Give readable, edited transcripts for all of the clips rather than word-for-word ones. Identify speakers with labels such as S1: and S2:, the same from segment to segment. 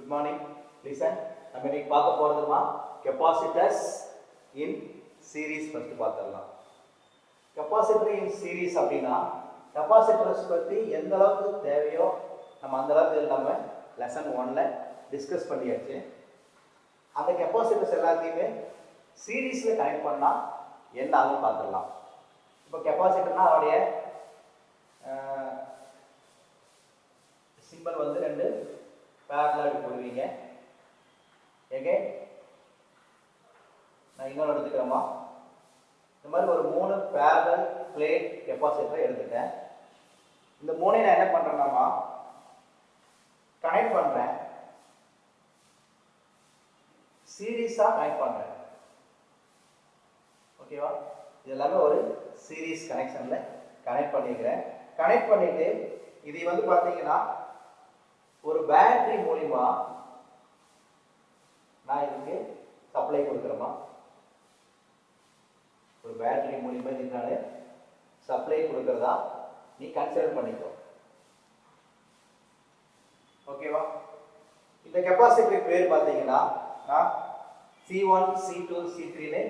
S1: Good morning. Listen. நம்ம இன்னைக்கு பார்க்க போறதுமா capacitors in series first பார்த்துடலாம். Capacitor in series அப்படினா capacitors பத்தி எந்த அளவுக்கு தேவையோ நம்ம அந்த அளவுக்கு நம்ம lesson 1ல டிஸ்கஸ் பண்ணியாச்சு. அந்த capacitors எல்லாத்தையுமே சீரிஸ்ல கனெக்ட் பண்ணா என்ன ஆகும் பார்த்துடலாம். இப்போ கெபாசிட்டர்னா அதோடைய சிம்பல் வந்து ரெண்டு parallel போடுவீங்க. ஓகே, நான் இன்னொரு எடுத்துக்கிறேமா. இந்த மாதிரி ஒரு 3 parallel plate கெபாசிட்டர் எடுத்துட்டேன். இந்த மூணையும் நான் என்ன பண்றேன்னா கனெக்ட் பண்றேன், சீரிஸா கனெக்ட் பண்றேன். ஓகேவா? இது எல்லாமே ஒரு சீரிஸ் கனெக்ஷன்ல கனெக்ட் பண்ணிக்கிறேன். கனெக்ட் பண்ணிட்டு இது வந்து பாத்தீங்கன்னா ஒரு பேட்டரி மூலமா நான் இதுக்கு சப்ளை கொடுக்குறேமா. ஒரு பேட்டரி மூலமா இதுக்கு நான் சப்ளை கொடுக்கறதா நீ கன்சிடர் பண்ணிக்கோ. ஓகேவா? இந்த கெபாசிட்டர் பேர் பாத்தீங்கன்னா நான் C1 C2 C3 னு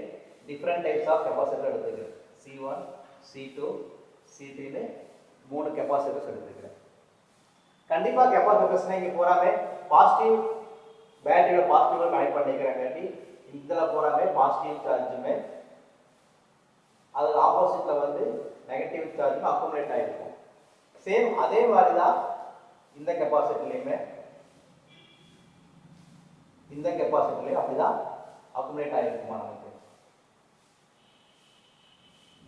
S1: டிஃபரண்ட் டைப்ஸ் ஆஃப் கெபாசிட்டர் எடுத்துக்கிறேன். C1 C2 C3 னு 3 கெபாசிட்டர்ஸ் எடுத்துக்கிறேன். கண்டிப்பா கெபாசிட்டர்ஸ்னா இங்க போறாமே பாசிட்டிவ் பேட்டரியோட பாசிட்டிவ் கனெக்ட் பண்ணிக்கிறேன். இதுல போறாமே பாசிட்டிவ் சார்ஜுமே அது ஆப்போசிட்ல வந்து நெகட்டிவ் சார்ஜும் அக்குமுலேட் ஆயிருக்கும். சேம் அதே மாதிரி தான் இந்த கெபாசிட்டர்லயுமே இந்த கெபாசிட்டர்லயும் அப்படிதான் அக்குமுலேட் ஆயிருக்குமா நமக்கு.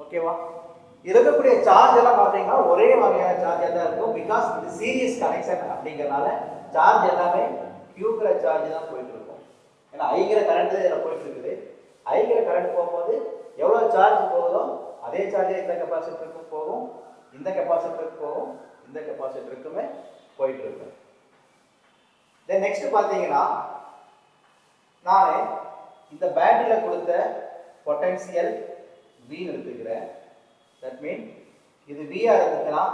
S1: ஓகேவா? இருக்கக்கூடிய சார்ஜ் எல்லாம் பாத்தீங்கன்னா ஒரே வகையான சார்ஜா தான் இருக்கும். பிகாஸ் இது சீரிஸ் கனெக்ஷன் அப்படிங்கறனால சார்ஜ் எல்லாமே கியூங்கிற சார்ஜ் தான் போயிட்டு இருக்கும். ஏன்னா ஐங்கிற கரண்ட் இதுல போயிட்டு இருக்குது. ஐங்கிற கரண்ட் போகும்போது எவ்வளவு சார்ஜ் போகுதோ அதே சார்ஜ் இந்த கெபாசிட்டருக்கு போகும், இந்த கெபாசிட்டருக்கு போகும், இந்த கெபாசிட்டருக்குமே போயிட்டு இருக்கு. தென் நெக்ஸ்ட் பாத்தீங்கன்னா நான் இந்த பேட்டரியில கொடுத்த பொட்டன்ஷியல் V எடுத்துக்கிறேன். That means இது V ஆ இருந்துச்சுன்னா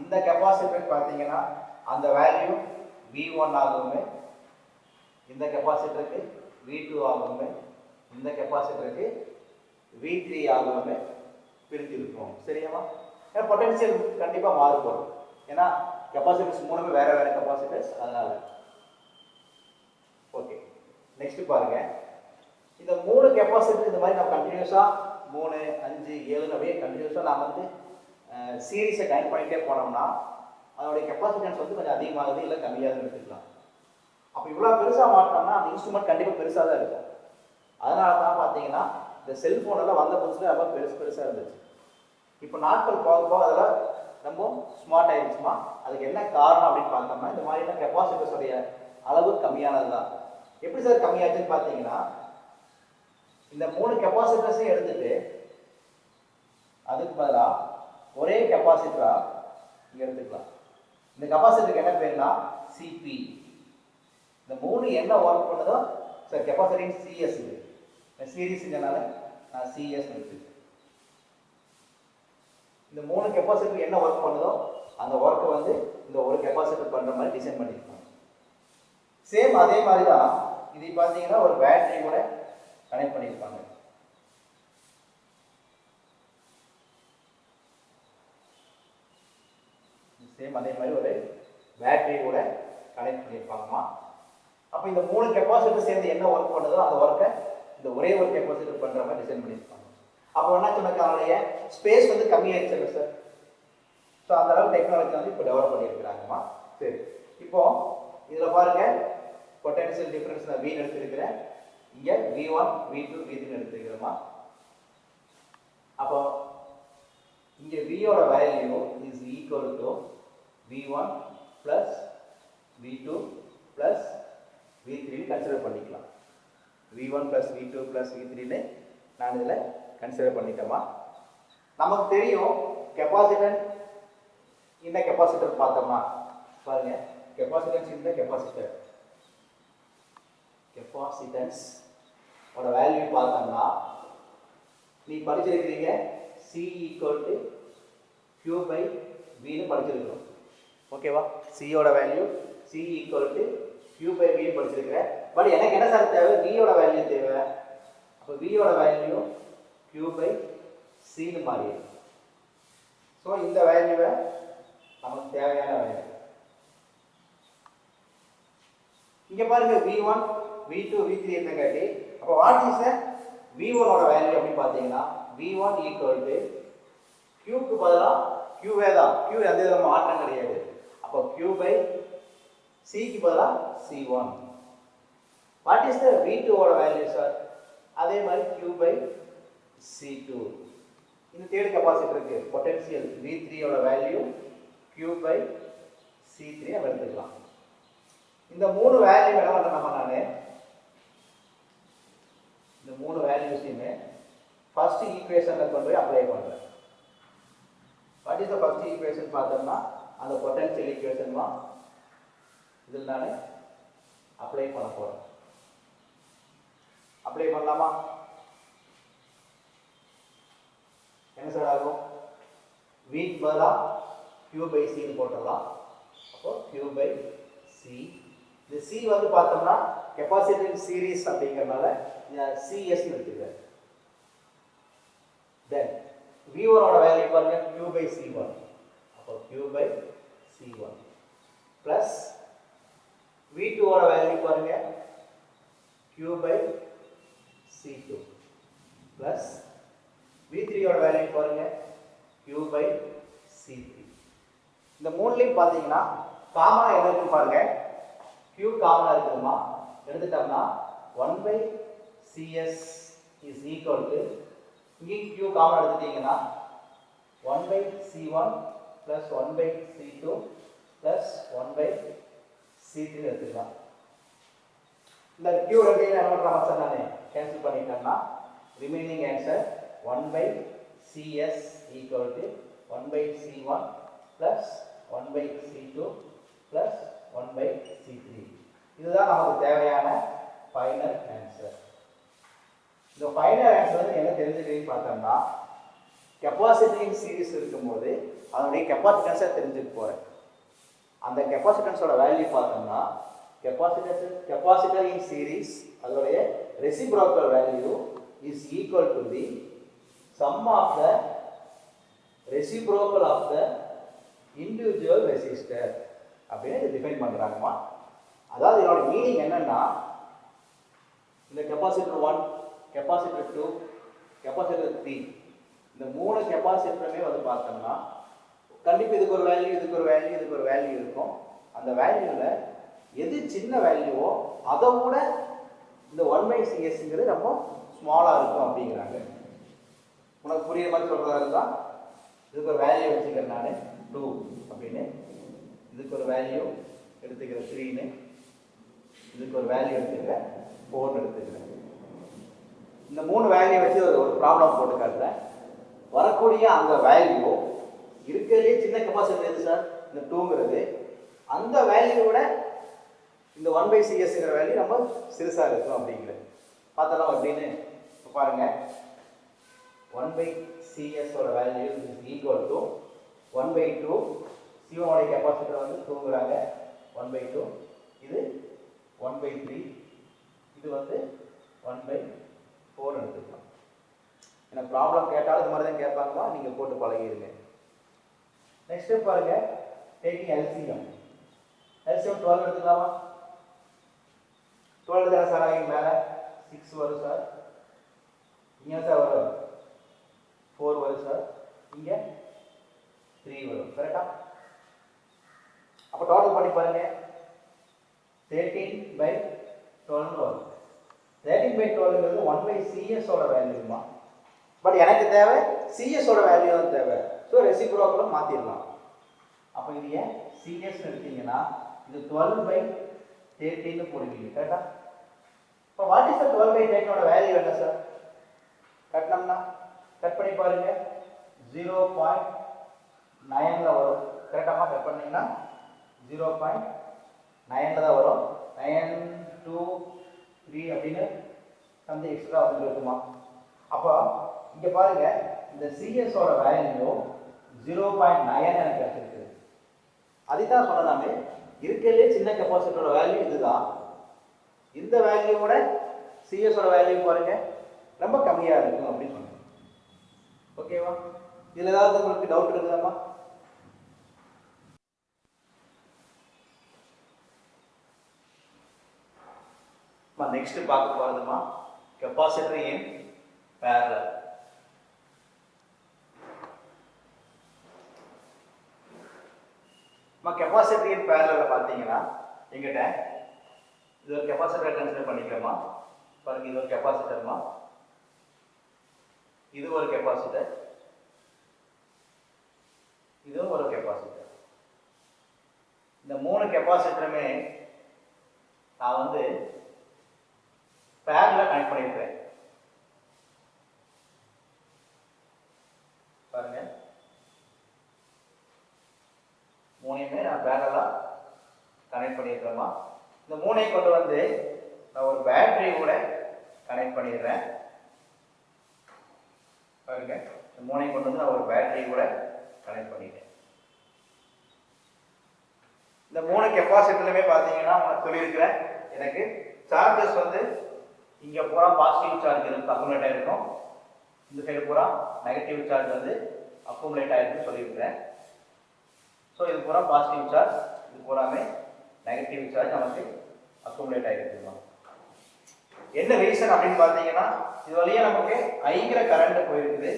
S1: இந்த கெபாசிட்டர் பாத்தீங்கன்னா அந்த வேல்யூ V1 ஆகுமே, இந்த கெபாசிட்டருக்கு V2 ஆகுமே, இந்த கெபாசிட்டருக்கு V3 ஆகுமே பிரித்து இருக்கும். சரியாமா? ஏன்னா பொட்டன்ஷியல் கண்டிப்பா மாறுபடும். ஏன்னா கெபாசிட்டர்ஸ் மூணுமே வேற வேற கெபாசிட்டர்ஸ், அதனால. ஓகே, நெக்ஸ்ட் பாருங்க. இந்த 3 கெபாசிட்டர் இந்த மாதிரி நம்ம கண்டினியூஸா 3 5 7 அப்படியே கண்டினியூஸா நான் வந்து சீரிஸை கனெக்ட் பண்ணிட்டே போனோம்னா அதோடைய கெபாசிட்டன்ஸ் வந்து கொஞ்சம் அதிகமாகுது இல்லை கம்மியாகுதுன்னு எடுத்துக்கலாம். அப்போ இவ்வளோ பெருசாக மாட்டோம்னா அந்த இன்ஸ்ட்ருமெண்ட் கண்டிப்பாக பெருசாக தான் இருக்கும். அதனால தான் பார்த்தீங்கன்னா இந்த செல்ஃபோன் எல்லாம் வந்த புதுசுல ரொம்ப பெருசாக இருந்துச்சு. இப்போ நாட்கள் போக போக அதெல்லாம் ரொம்ப ஸ்மார்ட் ஆயிடுச்சுமா. அதுக்கு என்ன காரணம் அப்படின்னு பார்த்தோம்னா இந்த மாதிரிலாம் கெபாசிட்டர்ஸோடைய அளவு கம்மியானது தான். எப்படி சார் கம்மியாச்சுன்னு பார்த்தீங்கன்னா இந்த 3 கெபாசிட்டர்ஸையும் எடுத்துட்டு அதுக்கு பதிலாக ஒரே கெபாசிட்டரா இங்க எடுத்துக்கலாம். இந்த கெபாசிட்டருக்கு என்ன பேருனா CP. இந்த 3 என்ன ஒர்க் பண்ணுதோ சார் கெபாசிட்டர் CS இது சீரிஸ்ங்கனால நான் CS எடுத்துக்கிறேன். இந்த 3 கெபாசிட்டர் என்ன ஒர்க் பண்ணுதோ அந்த ஒர்க்கை வந்து இந்த ஒரு கெபாசிட்டர் பண்ற மாதிரி டிசைன் பண்ணிருக்காங்க. சேம் அதே மாதிரி தான் இது பார்த்தீங்கன்னா ஒரு பேட்டரி கூட கனெக்ட் பண்ணிருப்பாங்க. சேம் அதே மாதிரி ஒரு பேட்டரி கூட கனெக்ட் பண்ணிருப்பாங்கம்மா. அப்போ இந்த 3 கெபாசிட்டர் சேர்ந்து என்ன ஒர்க் பண்ணுதோ அந்த ஒர்க்கை இந்த ஒரே ஒரு கெபாசிட்டர் பண்ற மாதிரி டிசைன் பண்ணிருப்பாங்க. அப்போ என்ன சொன்னாக்க அதனுடைய ஸ்பேஸ் வந்து கம்மியாயிடுச்சு சார். ஸோ அந்த அளவுக்கு டெக்னாலஜி வந்து இப்போ டெவலப் பண்ணியிருக்கிறாங்கம்மா. சரி, இப்போ இதுல பாருங்க பொட்டன்ஷியல் டிஃபரன்ஸ் நான் V எடுத்துருக்கிறேன், இங்க V1 V2 V3 எடுத்துக்கிறோமா. அப்போ இங்க V ஓட value is equal to V1 plus V2 plus consider பண்ணிக்கலாம். V1 + V2 + V3ன்னு நான் இதில் கன்சிடர் பண்ணிட்டோமா. நமக்கு தெரியும் கெப்பாசிட்டன்ஸ் இந்த கெப்பாசிட்டர் பார்த்தோம்னா பாருங்க, கெப்பாசிட்டன்ஸ் இந்த கெப்பாசிட்டன்ஸ் ஓட வேல்யூ பார்த்தோம்னா நீ படிச்சிருக்கிறீங்க C = Q/V ன்னு படிச்சிருக்கிறோம். ஓகேவா? C ஓட வேல்யூ C = Q/V படிச்சிருக்கிறேன். பட் எனக்கு என்ன சார் தேவை? V ஓட வேல்யூ தேவை. அப்போ V ஓட வேல்யூ Q/C ன்னு மாறி. ஸோ இந்த வேல்யூவை நமக்கு தேவையான வேல்யூ இங்கே பாருங்க, V1 V2 V3 என்னங்காட்டி அப்போ வாட் இஸ் V1 ஓட வேல்யூ அப்படின்னு பார்த்தீங்கன்னா V1 = Qக்கு பதிலாக Qவே தான். Q எந்த விதமான மாற்றம் கிடையாது. அப்போ Q/Cக்கு பதிலாக C1. வாட் இஸ் V2 ஓட வேல்யூ சார்? அதே மாதிரி Q/C2. இந்த தேர்ட் கெப்பாசிட்டருக்கு பொட்டன்ஷியல் V3 ஓட வேல்யூ Q/C3 நம்ம எடுத்துக்கலாம். இந்த மூணு வேல்யூ என்ன பண்ணலாமா? நான் இந்த மூணு வேல்யூஸையுமே ஃபர்ஸ்ட் ஈக்குவேஷனில் கொண்டு போய் அப்ளை பண்ணுறேன். What is the first equation பார்த்தோம்னா அந்த பொட்டன்ஷியல் ஈக்குவேஷன் தான் இதில் நான் அப்ளை பண்ண போகிறேன். அப்ளை பண்ணலாமா? என்ன சார் ஆகும்? V பதிலாக Q/C போட்டுடலாம். அப்போ Q/C. இந்த C வந்து பார்த்தோம்னா கெப்பாசிட்டர் சீரீஸ் அப்படிங்கிறதுனால CS எடுத்துக்கிறேன். தென் V1 ஓட வேல்யூ பாருங்க Q/C1. அப்போ Q/C1 பிளஸ் V2 ஓட வேல்யூ பாருங்க Q/C2 பிளஸ் V3 ஓட வேல்யூ பாருங்க Q/C3. இந்த மூணுலையும் பார்த்தீங்கன்னா காமனா என்ன இருக்கு பாருங்க, Q காமனா இருக்குமா எடுத்துட்டோம்னா 1/CS is equal to இங்கே Q காமனா எடுத்துட்டீங்கன்னா 1/C1 plus 1/C2 plus 1/C3 எடுத்துக்கலாம். இந்த Q ரெண்டையும் என்ன பண்றோம் சார்? நான் கேன்சல் பண்ணிட்டேன்னா remaining answer 1/CS equal to 1/C1 plus 1/C2 plus 1/C3. இதுதான் நமக்கு தேவையான ஃபைனல் ஆன்சர். இந்த ஃபைனல் ஆன்சர் வந்து என்ன தெரிஞ்சுக்கிறீங்கன்னு பார்த்தோம்னா கெப்பாசிட்டரிங் சீரிஸ் இருக்கும்போது அதனுடைய கெப்பாசிட்டன்ஸை தெரிஞ்சுக்க போகிறேன். அந்த கெப்பாசிட்டன்ஸோட வேல்யூ பார்த்தோம்னா கெப்பாசிட்டரிங் சீரிஸ் அதோடைய reciprocal value is equal to the sum of the reciprocal of the individual resistor அப்படின்னு டிஃபைன் பண்றாங்கமா. அதாவது இதோட மீனிங் என்னன்னா இந்த கெப்பாசிட்டர் 1, கெப்பாசிட்டர் 2, கெப்பாசிட்டர் 3 இந்த மூணு கெப்பாசிட்டருமே வந்து பார்த்தோம்னா கண்டிப்பாக இதுக்கு ஒரு வேல்யூ, இதுக்கு ஒரு வேல்யூ, இதுக்கு ஒரு வேல்யூ இருக்கும். அந்த வேல்யூவில் எது சின்ன வேல்யூவோ அதை விட இந்த 1/CS ரொம்ப ஸ்மாலாக இருக்கும் அப்படிங்கிறாங்க. உனக்கு புரியுற மாதிரி சொல்கிறதா இருந்தால் இதுக்கு ஒரு வேல்யூ வச்சுக்கிறேன் நான் 2 அப்படின்னு, இதுக்கு ஒரு வேல்யூ எடுத்துக்கிறேன் 3ன்னு, இதுக்கு ஒரு வேல்யூ எடுத்துக்கிறேன் 4ன்னு எடுத்துக்கிறேன். இந்த மூணு வேல்யூ வச்சு ஒரு ப்ராப்ளம் போட்டு காட்டுறேன். வரக்கூடிய அந்த வேல்யூ இருக்கிறதுலே சின்ன கெப்பாசிட்டர் எது சார்? இந்த 2ங்கிறது. அந்த வேல்யூவோட இந்த 1/CS வேல்யூ ரொம்ப சிறுசாக இருக்கும் அப்படிங்கிறது பார்த்தலாம். அப்படின்னு பாருங்க, 1/CS ஓட வேல்யூ இஸ் ஈக்குவல் டு 1/2. சிவனோட கெப்பாசிட்டர் வந்து 2ங்கிறாங்க 1/2, இது 1/3, இது வந்து 1/4 எடுத்துக்கலாம். எனக்கு ப்ராப்ளம் கேட்டாலும் இது மாதிரி தான் கேட்பாங்களா, நீங்கள் போட்டு பழகிடுங்க. நெக்ஸ்ட் ஸ்டெப் பாருங்க, டேக்கிங் LCM 12 எடுத்துக்கலாமா? 12 தானே சார் ஆகி மேலே 6 வரும் சார், இங்கே சார் வரும் 4 வரும் சார், இங்கே 3 வரும். கரெக்டா? அப்போ டோட்டல் பண்ணி பாருங்க 13/12 வரும். 13/12ங்கிறது 1/CS ஓட வேல்யூமா. பட் எனக்கு தேவை CS ஓட வேல்யூ தான் தேவை. ஸோ ரெசிப்ரோக்கலும் மாற்றிடலாம். அப்போ இது ஏன் CS எடுத்தீங்கன்னா இது 12/13 போடுவீங்க. கரெக்டா? இப்போ வாட் இஸ் த 12/10 ஓட வேல்யூ என்ன சார்? கட்டணும்னா கட் பண்ணி பாருங்க 0.9ல வரும். கரெக்டாக கட் பண்ணீங்கன்னா 0.9ல தான் வரும். 9 2 3 அப்படின்னு வந்து எக்ஸ்ட்ரா வந்து இருக்குமா? அப்போ இங்க பாருங்க இந்த சிஎஸ் ஓட வேல்யூ 0.9 எனக்கு கிடைச்சிருக்கு. அதுதான் சொன்னதாமே இருக்கலே சின்ன கெப்பாசிட்டரோட வேல்யூ இதுதான். இந்த வேல்யூவோட சிஎஸ் ஓட வேல்யூ பாருங்க ரொம்ப கம்மியா இருக்கும் அப்படின்னு சொன்னேன். ஓகேவா? இதுல ஏதாவது உங்களுக்கு டவுட் இருக்குதாமா? நெக்ஸ்ட் பார்க்க போறதுமா கெப்பாசிட்டர் இன் parallel. கெப்பாசிட்டர் இன் parallel பார்த்தீங்கன்னா எங்கிட்ட இது ஒரு கெப்பாசிட்டர் கன்சிடர் பண்ணிக்கலாமா? பாருங்க இது ஒரு கெப்பாசிட்டர்மா, இது ஒரு கெப்பாசிட்டர், இதுவும் ஒரு கெப்பாசிட்டர். இந்த மூணு கெப்பாசிட்டருமே நான் வந்து பேரலா கனெக்ட் பண்ணியிருக்கேன். பாருங்க மூணையுமே நான் பேரலா கனெக்ட் பண்ணியிருக்கேமா. இந்த மூணையும் கொண்டு வந்து நான் ஒரு பேட்டரி கூட கனெக்ட் பண்ணிடுறேன். பாருங்க இந்த மூணையும் கொண்டு வந்து நான் ஒரு பேட்டரி கூட கனெக்ட் பண்ணிட்டேன். இந்த மூணு கெப்பாசிட்டர்லுமே பார்த்தீங்கன்னா உங்களுக்கு சொல்லியிருக்கிறேன், எனக்கு சார்ஜஸ் வந்து இங்கே பூரா பாசிட்டிவ் சார்ஜ் இருக்கு அக்குமுலேட் ஆகிருக்கும், இந்த சைடு பூரா நெகட்டிவ் சார்ஜ் வந்து அக்குமுலேட் ஆகிருக்குன்னு சொல்லியிருக்கிறேன். ஸோ இது பூரா பாசிட்டிவ் சார்ஜ், இது பூராமே நெகட்டிவ் சார்ஜ் நமக்கு அக்குமுலேட் ஆகிருக்குமா. என்ன ரீசன் அப்படின்னு பார்த்தீங்கன்னா இது வழியாக நமக்கு ஐங்கிற கரண்ட் போயிருக்குது.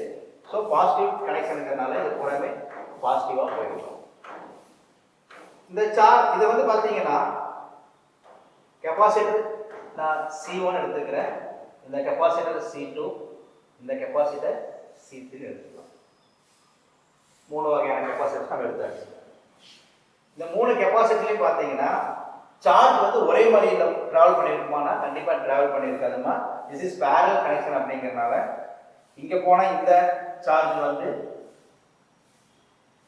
S1: ஸோ பாசிட்டிவ் கனெக்ஷனுங்கிறதுனால இது பூராமே பாசிட்டிவாக போயிருக்கும். இந்த சார்ஜ் இதை வந்து பார்த்தீங்கன்னா கெப்பாசிட்டர் நான் C1 எடுத்துக்கிறேன், இந்த கெப்பாசிட்டர் C2, இந்த கெப்பாசிட்டர் C3 எடுத்துக்கலாம். மூணு வகையான கெப்பாசிட்டர் நம்ம எடுத்தாச்சு. இந்த மூணு கெப்பாசிட்டர்லையும் பார்த்தீங்கன்னா சார்ஜ் வந்து ஒரே மாதிரி டிராவல் பண்ணியிருக்குமானா கண்டிப்பாக டிராவல் பண்ணியிருக்காதுமா. திஸ் இஸ் பேரலல் கனெக்ஷன் அப்படிங்கிறதுனால இங்கே போனால் இந்த சார்ஜ் வந்து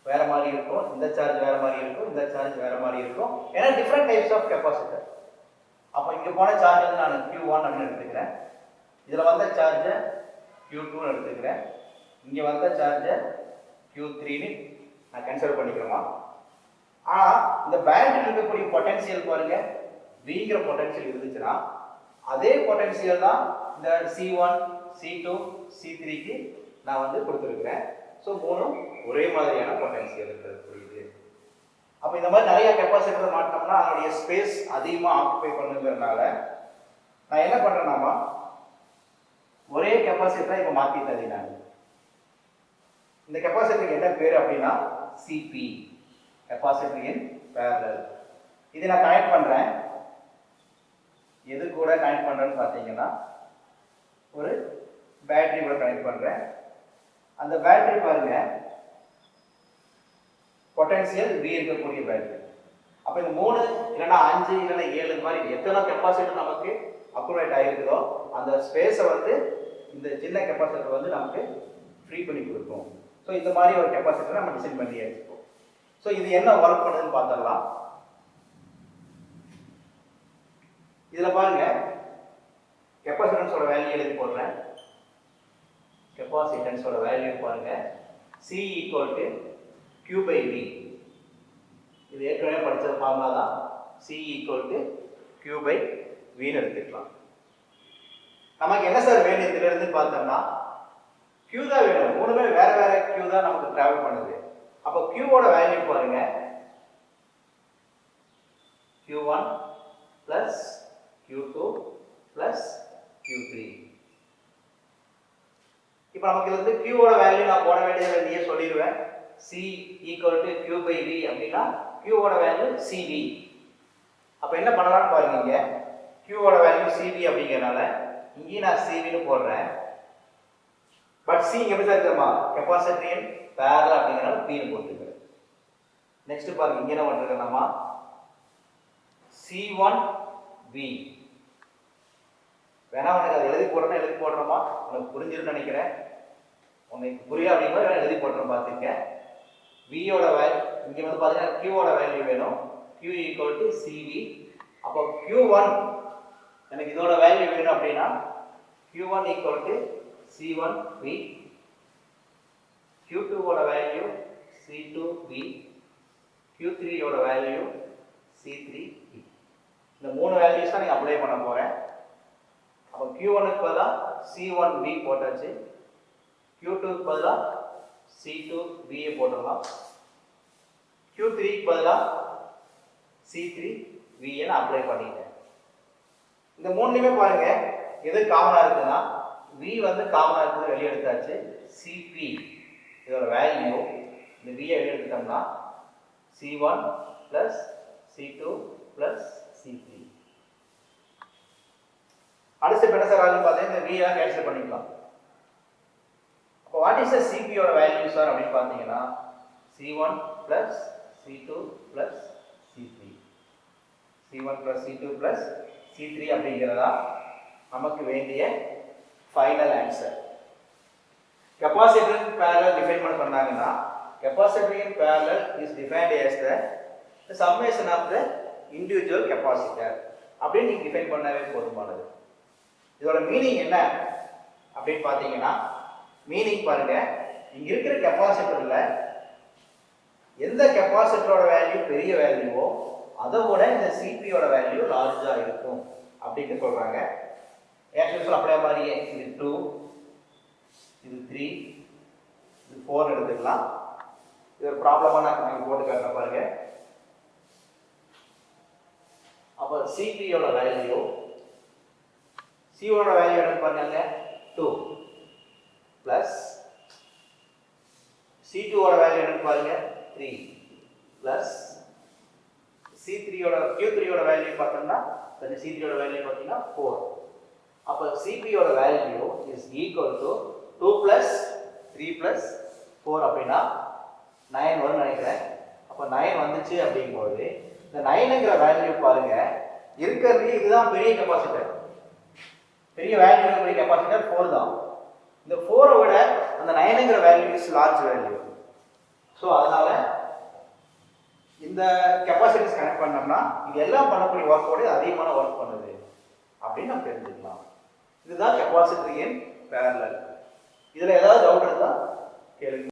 S1: வேற மாதிரி இருக்கும், இந்த சார்ஜ் வேற மாதிரி இருக்கும், இந்த சார்ஜ் வேற மாதிரி இருக்கும். ஏன்னா டிஃப்ரெண்ட் டைப்ஸ் ஆஃப் கெப்பாசிட்டர். அப்போ இங்கே போன சார்ஜ் வந்து நான் Q1 அப்படின்னு எடுத்துக்கிறேன், இதில் வந்த சார்ஜை Q2 எடுத்துக்கிறேன், இங்கே வந்த சார்ஜை Q3ன்னு நான் கன்சிடர் பண்ணிக்கிறோமா. ஆனால் இந்த பேட்டரியில் இருக்கக்கூடிய பொட்டன்சியல் பாருங்க, Vங்கிற பொட்டன்சியல் இருந்துச்சுன்னா அதே பொட்டன்சியல் தான் இந்த C1, C2, C3க்கு நான் வந்து கொடுத்துருக்கிறேன். ஸோ மூணும் ஒரே மாதிரியான பொட்டன்சியல் இருக்கிறது. புரியுது? அப்போ இந்த மாதிரி நிறைய கெப்பாசிட்டர் மாட்டோம்னா அதனுடைய ஸ்பேஸ் அதிகமாக ஆக்குபை பண்ணுங்கிறதுனால நான் என்ன பண்ணுறேன்னாமா ஒரே கெப்பாசிட்டரை இப்போ மாற்றி தரேன். நான் இந்த கெப்பாசிட்டருக்கு என்ன பேர் அப்படின்னா CP, கெப்பாசிட்டர் இன் பேரலல். இதை நான் கனெக்ட் பண்ணுறேன். எது கூட கனெக்ட் பண்ணுறேன்னு பார்த்தீங்கன்னா ஒரு பேட்டரி கூட கனெக்ட் பண்ணுறேன். அந்த பேட்டரி பாருங்க பொட்டன்சியல் V இருக்கக்கூடிய பேட்டரி. அப்போ இந்த 3 இல்லைன்னா 5 இல்லைன்னா 7 இந்த மாதிரி எத்தனை கெப்பாசிட்டர் நமக்கு அக்குமுலேட் ஆகிருக்குதோ அந்த ஸ்பேஸை வந்து இந்த சின்ன கெப்பாசிட்டர் வந்து நமக்கு ஃப்ரீ பண்ணி கொடுக்கும். ஸோ இந்த மாதிரி ஒரு கெப்பாசிட்டரை நம்ம டிசைன் பண்ணி வச்சுப்போம். ஸோ இது என்ன ஒர்க் பண்ணுதுன்னு பார்த்துடலாம். இதில் பாருங்க கெப்பாசிட்டன்ஸோட வேல்யூ எழுதி போடுறேன். கெப்பாசிட்டன்ஸோட வேல்யூ பாருங்க C ஈக்குவல் டு Q/V. இது ஏற்கனவே படித்த ஃபார்முலா தான். C ஈக்குவல் டு Q/Vன்னு எடுத்துக்கலாம். நமக்கு என்ன சார் வேணும் இதுல இருந்து பார்த்தோம்னா Q தான் வேணும். மூணுமே வேற வேற Q தான் நமக்கு டிராவல் பண்ணுது. அப்போ Q ஓட வேல்யூ பாருங்க Q1 plus Q2 plus Q3. இப்போ நமக்கு வந்து Q ஓட வேல்யூ நான் போட வேண்டியது நீயே சொல்லிடுவேன். C ஈக்குவல் டு Q/V அப்படின்னா Q ஓட வேல்யூ CV. அப்போ என்ன பண்ணலாம்னு பாருங்க, இங்க Q ஓட வேல்யூ CV அப்படிங்கிறனால இங்கேயும் நான் CVன்னு போடுறேன். பட் C எப்படி சார் இருக்குமா கெப்பாசிட்டர் இன் பேரலல் அப்படிங்கிறனால Pன்னு போட்டுருக்கேன். நெக்ஸ்ட் பாருங்க இங்க என்ன பண்ணிருக்கேன்னா C1V வேணா உனக்கு அதை எழுதி போடுறோமா, உனக்கு புரிஞ்சிருன்னு நினைக்கிறேன். உனக்கு புரியல அப்படிங்கும்போது வேணா எழுதி போடுறோம் பார்த்துக்க. வியோட வேல்யூ இங்கே வந்து பார்த்தீங்கன்னா கியூவோட வேல்யூ வேணும். Q equal to CV. அப்போ Q1 எனக்கு இதோட வேல்யூ வேணும் அப்படின்னா Q1 equal to C1V. Q2 ஓட வேல்யூ C2V. Q3 ஓட வேல்யூ C3V. இந்த மூணு வேல்யூஸ் தான் நீங்கள் அப்ளை பண்ண போகிறேன். அப்போ Q1க்கு பதிலாக C1V போட்டாச்சு. Q2க்கு பதிலாக C2V போட்டுடலாம். Q3க்கு பதிலாக C3V அப்ளை பண்ணிட்டேன். இந்த மூணுலையுமே பாருங்க எது காமனாக இருக்குன்னா V வந்து காமனாக இருக்குது, வெளியே எடுத்தாச்சு. CP இதோட வேல்யூ இந்த V வெளியே எடுத்துட்டோம்னா C1 plus C2 plus C3. அடுத்த ஸ்டெப் என்ன சார் ஆகுதுன்னு பார்த்தீங்கன்னா இந்த V கேன்சல் பண்ணிக்கலாம். அப்போ வாட் இஸ் த CP யோட வேல்யூ சார் அப்படின்னு பார்த்தீங்கன்னா C1 plus C2 plus C3. C1 plus C2 plus C3 அப்படிங்கிறதா நமக்கு வேண்டிய final answer. Capacitor parallel define பண்ணாங்கன்னா capacitor in parallel is defined as the summation of the individual capacitor அப்படின்னு நீங்க define பண்ணவே போதுமானது. இதோட மீனிங் என்ன அப்படின்னு பார்த்தீங்கன்னா மீனிங் பாருங்க, இங்க இருக்கிற கெப்பாசிட்டர்ல எந்த கெப்பாசிட்டரோட வேல்யூ பெரிய வேல்யூவோ அதை விட இந்த சிபியோட வேல்யூ லார்ஜா இருக்கும் அப்படின்னு சொல்றாங்க. ஆக்சுவலி அப்படியே மாதிரியே இது 2, இது 3, இது 4 எடுத்துக்கலாம். இது ஒரு ப்ராப்ளமா நான் போட்டு காட்டுறேன் பாருங்க. அப்போ சிபியோட வேல்யூ சியோட வேல்யூ என்ன பாருங்க 2 பிளஸ் C2 ஓட வேல்யூ என்ன பாருங்க 3 பிளஸ் C3 ஓட Q3 ஓட வேல்யூ பார்த்தோம்னா C3 ஓட வேல்யூ பார்த்தீங்கன்னா 4. அப்போ CP ஓட value is equal to 2 plus 3 plus 4 அப்படின்னா 9 வரும்னு நினைக்கிறேன். அப்போ 9 வந்துச்சு அப்படிங்கும்போது இந்த 9ங்கிற வேல்யூ பாருங்க இருக்கிறது இதுதான் பெரிய கெப்பாசிட்டர். பெரிய வேல்யூ இருக்கக்கூடிய கெப்பாசிட்டர் 4 தான். இந்த 4 விட அந்த 9ங்கிற value is large value. So அதனால இந்த கெப்பாசிட்டிஸ் கனெக்ட் பண்ணோம்னா இது எல்லாம் பண்ணக்கூடிய ஒர்க்கோட அதிகமான ஒர்க் பண்ணுது அப்படின்னு நம்ம தெரிஞ்சுக்கலாம். இதுதான் கெப்பாசிட்டர் இன் பேரலல். இதுல ஏதாவது டவுட் இருந்தா கேளுங்க.